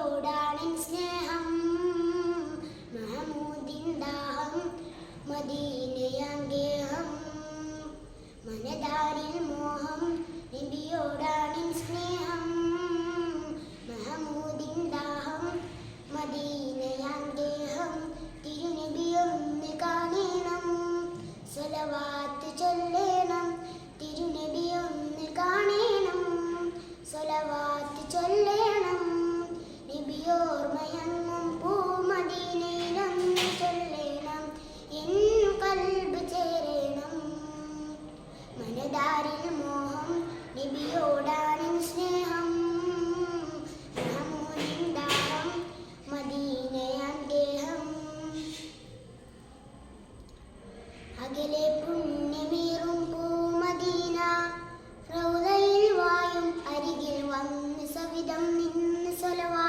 നബിയോടാണെൻ സ്നേഹം മഹമൂദിൻ ദാഹം മദീനയാം ഗേഹം മനതാരിൽ മോഹം നബിയോടാണെൻ സ്നേഹം മഹമൂദിൻ ദാഹം മദീനയാം ഗേഹം തിരുനബിയൊന്ന് കാണണം സ്വലവാത്ത് ചൊല്ലണം തിരുനബിയൊന്ന് കാണണം സ്വലവാത്ത് ചൊല്ലണം നബിയോർമ്മയങ്ങും പൂമദീനയിലൊന്ന് ചൊല്ലണം എൻ കൽബ് ചേരണം മനതാരിൽ മോഹം നബിയോടാണെൻ സ്നേഹം മഹമൂദിൻ ദാഹം മദീനയാം ഗേഹം അകലെ പുണ്യമേറും പൂമദീന റൗദയിൽ വായും അരികിൽ വന്ന് സവിധം നിന്ന് സ്വലവാ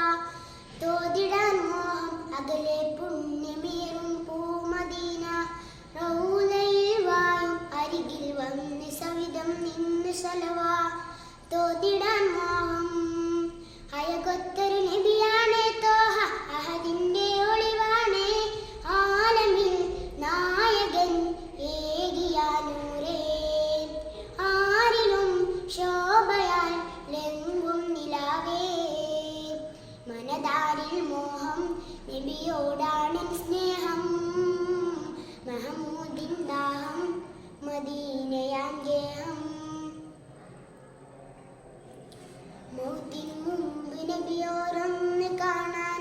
തോതിടാൻ മോഹം അകലെ പുണ്യമേറും പൂമദീന റൗദയിൽ വായും അരികിൽ വന്ന് സവിധം നിന്ന് സ്വലവാ തോതിടാൻ മോഹം അയകൊത്തൊരു നബിയാണേ തോഹ അഹദിന്റെ ഒളിവാണേ ആലമിൽ നായകൻ ഏകിയാനൂരേ ആരിലും ശോഭയാൽ ലെങ്കും നിലാവേ മനതാരിൽ മോഹം നബിയോടാണെൻ സ്നേഹം മഹമൂദിൻ ദാഹം മദീനയാം ഗേഹം മൗത്തിനു മുമ്പ് നബിയോരൊന്ന് കാണാൻ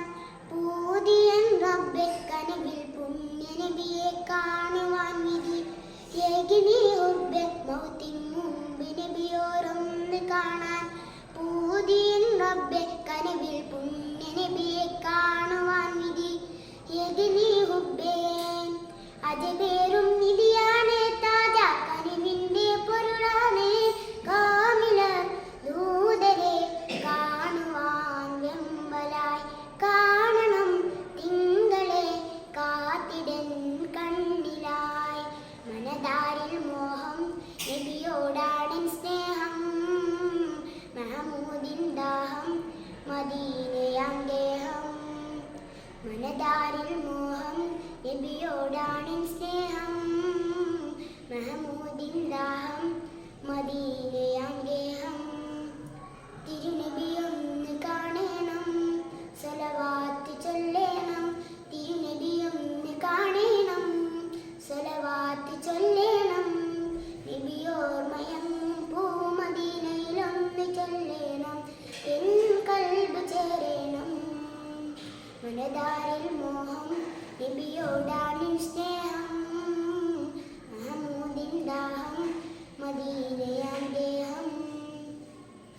പൂതിയൻ റബ്ബെ കനവിൽ പുണ്യ നബിയെ കാണുവാൻ വിധി ഏകിനി ഹുബ്ബെ മൗത്തിനു മുമ്പ് നബിയോരൊന്ന് കാണാൻ പൂതിയൻ റബ്ബെ കനവിൽ പുണ്യ നബിയെ കാണുവാൻ വിധി ഏകിനി ഹുബ്ബെ അജബേറും നിധിയാണ് താജ കനിവിന്റെ പൊരുളാണ് കാമിലർ ദൂതരെ കാണുവാൻ വെമ്പലായി കാണണം തിങ്കളെ കാത്തിടൻ കണ്ണിലായി മനതാരിൽ മോഹം നബിയോടാണെൻ സ്നേഹം മഹമൂദിൻ ദാഹം മദീനയാം ഗേഹം മനതാരിൽ മോഹം നബിയോടാണെൻ സ്നേഹം മഹമൂദിൻ ദാഹം മദീനയാം ഗേഹം തിരുനബിയൊന്ന് കാണണം സ്വലവാത്ത് ചൊല്ലണം തിരുനബിയൊന്ന് കാണണം സ്വലവാത്ത് ചൊല്ലണം നബിയോർമ്മയം പൂമദീനയിലൊന്ന് ചൊല്ലണം എൻ കൽബ് ചേരണം മനതാരിൽ മോഹം നബിയോടാണ്